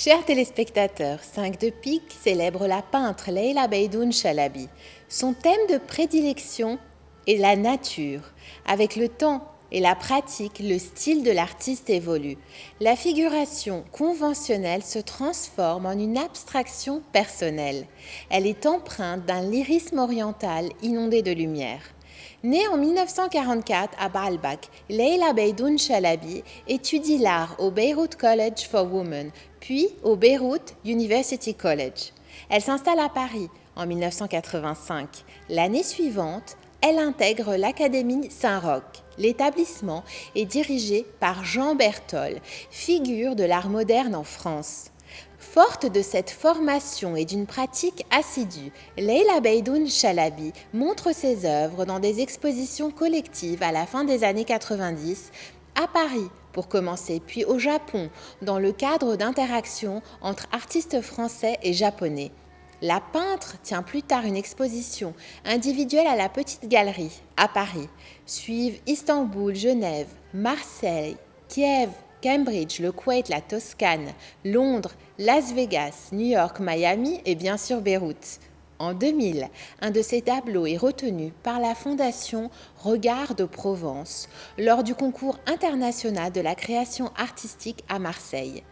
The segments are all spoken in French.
Chers téléspectateurs, 5 de pique célèbre la peintre Leila Beydoun Chalabi. Son thème de prédilection est la nature. Avec le temps et la pratique, le style de l'artiste évolue. La figuration conventionnelle se transforme en une abstraction personnelle. Elle est empreinte d'un lyrisme oriental inondé de lumière. Née en 1944 à Baalbek, Leila Beydoun Chalabi étudie l'art au Beirut College for Women, puis au Beirut University College. Elle s'installe à Paris en 1985. L'année suivante, elle intègre l'Académie Saint-Roch. L'établissement est dirigé par Jean Berthold, figure de l'art moderne en France. Forte de cette formation et d'une pratique assidue, Leila Beydoun Chalabi montre ses œuvres dans des expositions collectives à la fin des années 90, à Paris pour commencer, puis au Japon, dans le cadre d'interactions entre artistes français et japonais. La peintre tient plus tard une exposition individuelle à la Petite Galerie, à Paris. Suivent Istanbul, Genève, Marseille, Kiev, Cambridge, le Koweït, la Toscane, Londres, Las Vegas, New York, Miami et bien sûr Beyrouth. En 2000, un de ses tableaux est retenu par la fondation Regard de Provence lors du concours international de la création artistique à Marseille.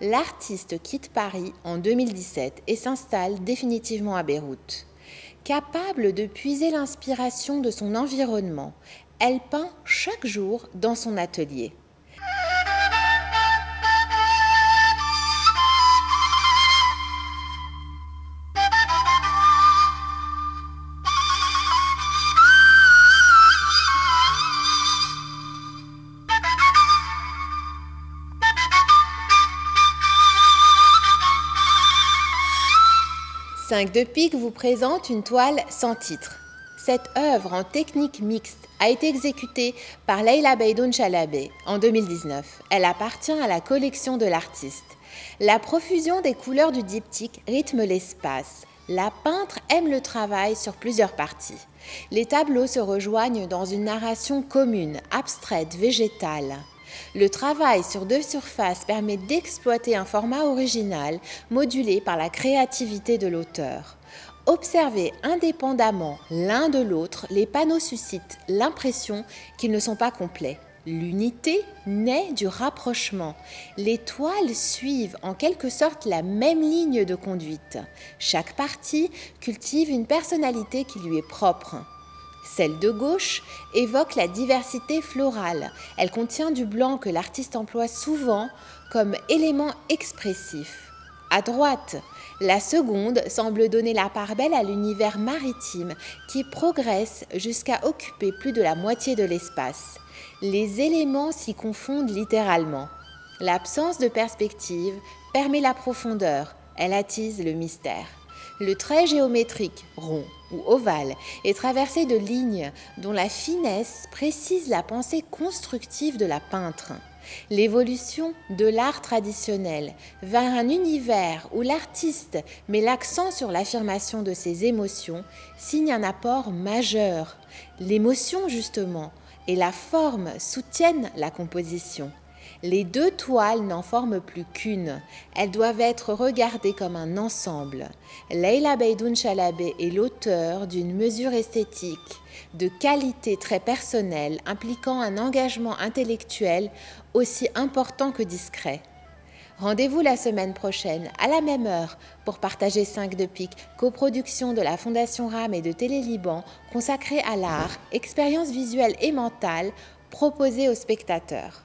L'artiste quitte Paris en 2017 et s'installe définitivement à Beyrouth. Capable de puiser l'inspiration de son environnement, elle peint chaque jour dans son atelier. Cinq de pique vous présente une toile sans titre. Cette œuvre en technique mixte a été exécutée par Leila Beydoun Chalabi en 2019. Elle appartient à la collection de l'artiste. La profusion des couleurs du diptyque rythme l'espace. La peintre aime le travail sur plusieurs parties. Les tableaux se rejoignent dans une narration commune, abstraite, végétale. Le travail sur deux surfaces permet d'exploiter un format original, modulé par la créativité de l'auteur. Observés indépendamment l'un de l'autre, les panneaux suscitent l'impression qu'ils ne sont pas complets. L'unité naît du rapprochement. Les toiles suivent en quelque sorte la même ligne de conduite. Chaque partie cultive une personnalité qui lui est propre. Celle de gauche évoque la diversité florale. Elle contient du blanc que l'artiste emploie souvent comme élément expressif. À droite, la seconde semble donner la part belle à l'univers maritime qui progresse jusqu'à occuper plus de la moitié de l'espace. Les éléments s'y confondent littéralement. L'absence de perspective permet la profondeur, elle attise le mystère. Le trait géométrique, rond ou ovale, est traversé de lignes dont la finesse précise la pensée constructive de la peintre. L'évolution de l'art traditionnel vers un univers où l'artiste met l'accent sur l'affirmation de ses émotions signe un apport majeur. L'émotion, justement, et la forme soutiennent la composition. Les deux toiles n'en forment plus qu'une. Elles doivent être regardées comme un ensemble. Leila Beydoun Chalabi est l'auteur d'une mesure esthétique de qualité très personnelle impliquant un engagement intellectuel aussi important que discret. Rendez-vous la semaine prochaine à la même heure pour partager 5 de pique, coproduction de la Fondation RAM et de Télé Liban consacrée à l'art, expérience visuelle et mentale proposée aux spectateurs.